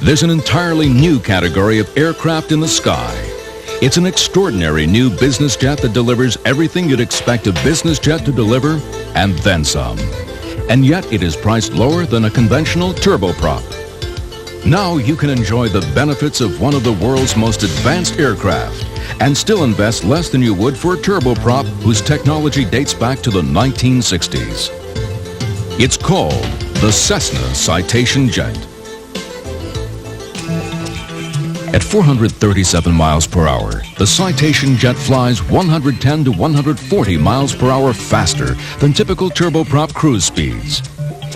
There's an entirely new category of aircraft in the sky. It's an extraordinary new business jet that delivers everything you'd expect a business jet to deliver, and then some. And yet it is priced lower than a conventional turboprop. Now you can enjoy the benefits of one of the world's most advanced aircraft and still invest less than you would for a turboprop whose technology dates back to the 1960s. It's called the Cessna Citation Jet. At 437 miles per hour, the Citation Jet flies 110 to 140 miles per hour faster than typical turboprop cruise speeds.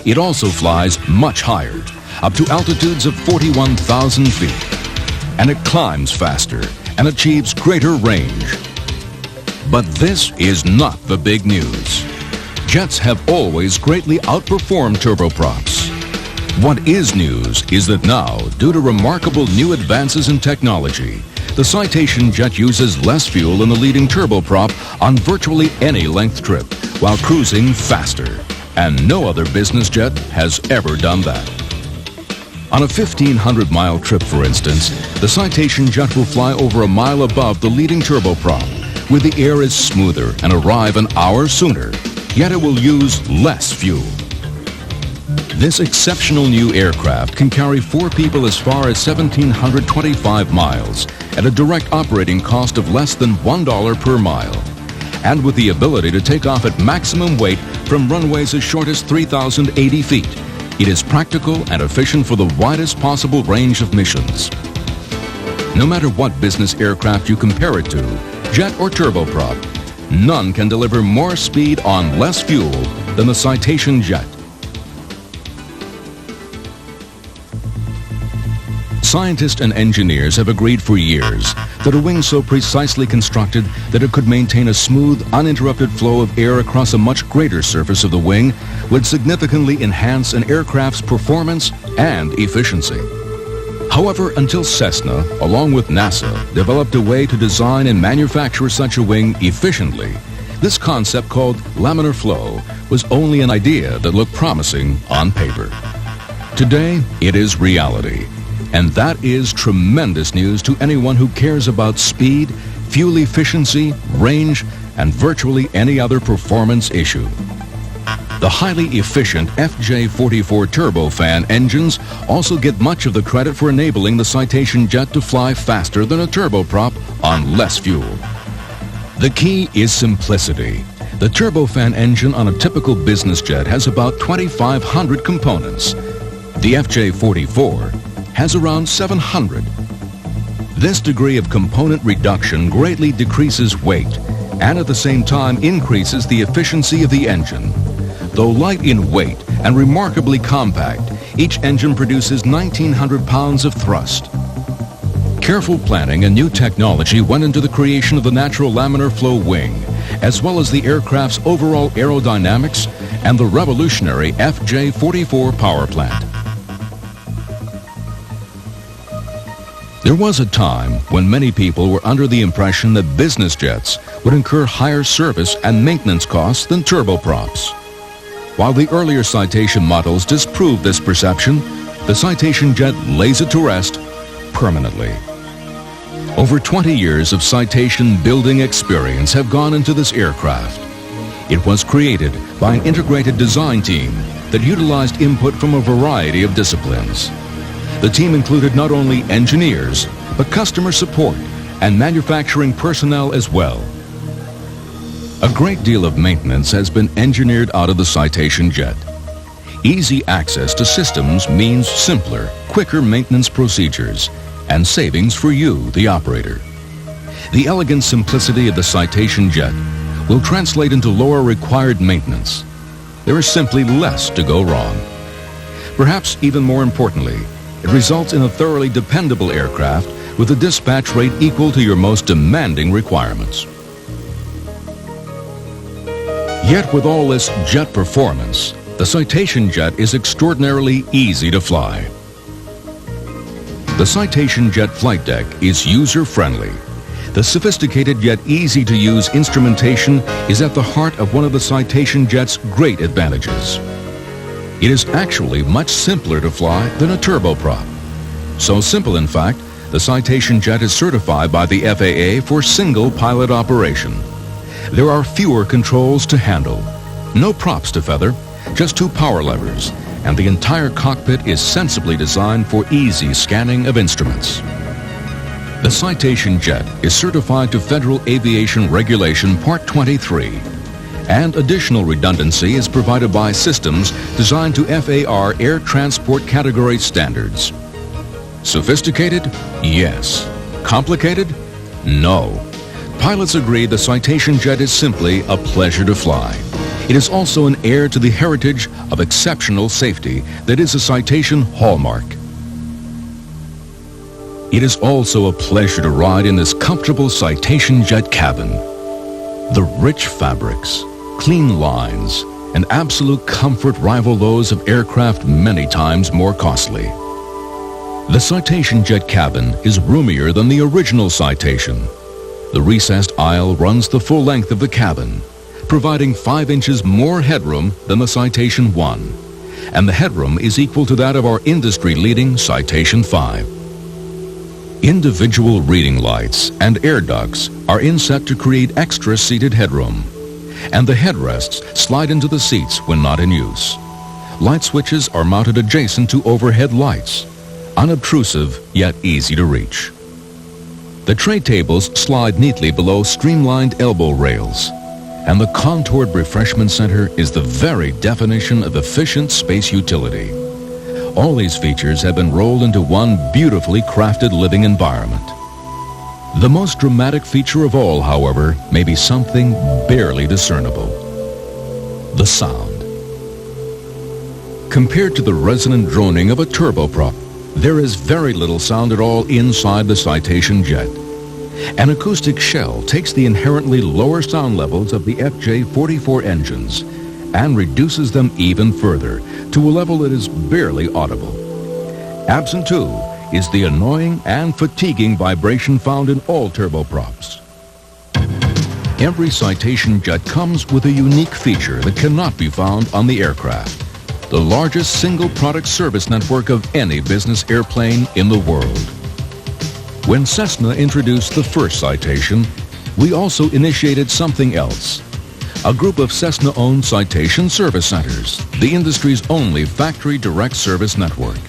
It also flies much higher, up to altitudes of 41,000 feet. And it climbs faster and achieves greater range. But this is not the big news. Jets have always greatly outperformed turboprops. What is news is that now, due to remarkable new advances in technology, the Citation Jet uses less fuel than the leading turboprop on virtually any length trip, while cruising faster. And no other business jet has ever done that. On a 1,500-mile trip, for instance, the Citation Jet will fly over a mile above the leading turboprop, where the air is smoother and arrive an hour sooner, yet it will use less fuel. This exceptional new aircraft can carry 4 people as far as 1,725 miles at a direct operating cost of less than $1 per mile, and with the ability to take off at maximum weight from runways as short as 3,080 feet. It is practical and efficient for the widest possible range of missions. No matter what business aircraft you compare it to, jet or turboprop, none can deliver more speed on less fuel than the Citation Jet. Scientists and engineers have agreed for years that a wing so precisely constructed that it could maintain a smooth, uninterrupted flow of air across a much greater surface of the wing would significantly enhance an aircraft's performance and efficiency. However, until Cessna, along with NASA, developed a way to design and manufacture such a wing efficiently, this concept called laminar flow was only an idea that looked promising on paper. Today, it is reality. And that is tremendous news to anyone who cares about speed, fuel efficiency, range, and virtually any other performance issue. The highly efficient FJ44 turbofan engines also get much of the credit for enabling the Citation Jet to fly faster than a turboprop on less fuel. The key is simplicity. The turbofan engine on a typical business jet has about 2,500 components. The FJ44 has around 700. This degree of component reduction greatly decreases weight and at the same time increases the efficiency of the engine. Though light in weight and remarkably compact, each engine produces 1,900 pounds of thrust. Careful planning and new technology went into the creation of the natural laminar flow wing, as well as the aircraft's overall aerodynamics and the revolutionary FJ44 power plant. There was a time when many people were under the impression that business jets would incur higher service and maintenance costs than turboprops. While the earlier Citation models disproved this perception, the Citation Jet lays it to rest permanently. Over 20 years of Citation building experience have gone into this aircraft. It was created by an integrated design team that utilized input from a variety of disciplines. The team included not only engineers, but customer support and manufacturing personnel as well. A great deal of maintenance has been engineered out of the Citation Jet. Easy access to systems means simpler, quicker maintenance procedures and savings for you, the operator. The elegant simplicity of the Citation Jet will translate into lower required maintenance. There is simply less to go wrong. Perhaps even more importantly, it results in a thoroughly dependable aircraft with a dispatch rate equal to your most demanding requirements. Yet with all this jet performance, the Citation Jet is extraordinarily easy to fly. The Citation Jet flight deck is user-friendly. The sophisticated yet easy-to-use instrumentation is at the heart of one of the citation jet's great advantages. It is actually much simpler to fly than a turboprop. So simple, in fact, the citation jet is certified by the FAA for single pilot operation. There are fewer controls to handle, no props to feather, just 2 power levers, and the entire cockpit is sensibly designed for easy scanning of instruments. The citation jet is certified to Federal Aviation Regulation Part 23, and additional redundancy is provided by systems designed to FAR Air Transport Category standards. Sophisticated? Yes. Complicated? No. Pilots agree the citation jet is simply a pleasure to fly. It is also an heir to the heritage of exceptional safety that is a citation hallmark. It is also a pleasure to ride in this comfortable citation jet cabin. The rich fabrics, clean lines, and absolute comfort rival those of aircraft many times more costly. The citation jet cabin is roomier than the original citation. The recessed aisle runs the full length of the cabin, providing 5 inches more headroom than the Citation 1, and the headroom is equal to that of our industry-leading Citation 5. Individual reading lights and air ducts are inset to create extra seated headroom, and the headrests slide into the seats when not in use. Light switches are mounted adjacent to overhead lights, unobtrusive yet easy to reach. The tray tables slide neatly below streamlined elbow rails, and the contoured refreshment center is the very definition of efficient space utility. All these features have been rolled into one beautifully crafted living environment. The most dramatic feature of all, however, may be something barely discernible: the sound. Compared to the resonant droning of a turboprop, there is very little sound at all inside the citation jet. An acoustic shell takes the inherently lower sound levels of the FJ-44 engines and reduces them even further to a level that is barely audible. Absent, too, is the annoying and fatiguing vibration found in all turboprops. Every citation jet comes with a unique feature that cannot be found on the aircraft: the largest single product service network of any business airplane in the world. When Cessna introduced the first citation, we also initiated something else: a group of Cessna-owned citation service centers, the industry's only factory direct service network.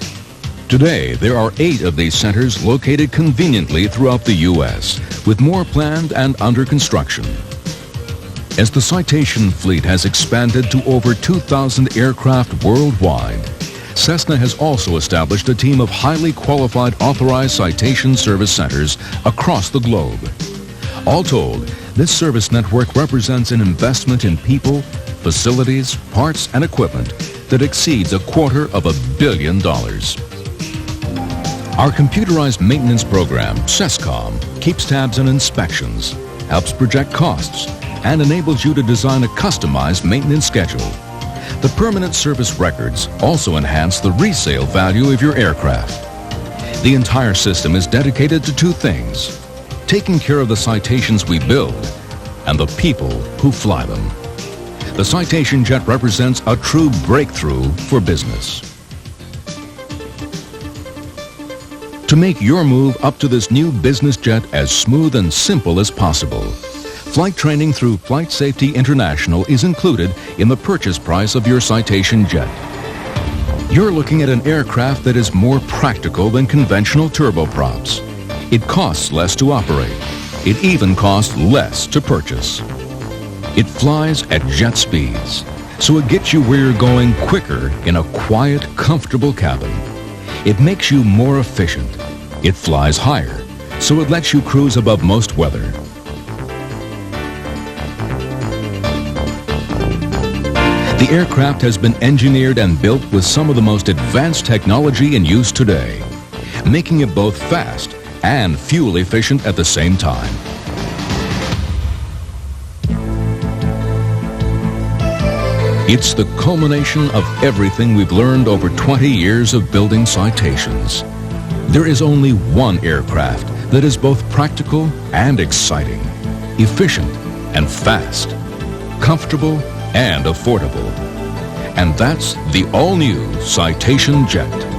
Today, there are 8 of these centers located conveniently throughout the U.S., with more planned and under construction. As the citation fleet has expanded to over 2,000 aircraft worldwide, Cessna has also established a team of highly qualified authorized citation service centers across the globe. All told, this service network represents an investment in people, facilities, parts, and equipment that exceeds $250 million. Our computerized maintenance program, CESCOM, keeps tabs on inspections, helps project costs, and enables you to design a customized maintenance schedule. The permanent service records also enhance the resale value of your aircraft. The entire system is dedicated to 2 things: taking care of the citations we build and the people who fly them. The citation jet represents a true breakthrough for business. To make your move up to this new business jet as smooth and simple as possible, flight training through Flight Safety International is included in the purchase price of your citation jet. You're looking at an aircraft that is more practical than conventional turboprops. It costs less to operate. It even costs less to purchase. It flies at jet speeds, so it gets you where you're going quicker in a quiet, comfortable cabin. It makes you more efficient. It flies higher, so it lets you cruise above most weather. The aircraft has been engineered and built with some of the most advanced technology in use today, making it both fast and fuel efficient at the same time. It's the culmination of everything we've learned over 20 years of building citations. There is only one aircraft that is both practical and exciting, efficient and fast, comfortable and affordable. And that's the all-new Citation Jet.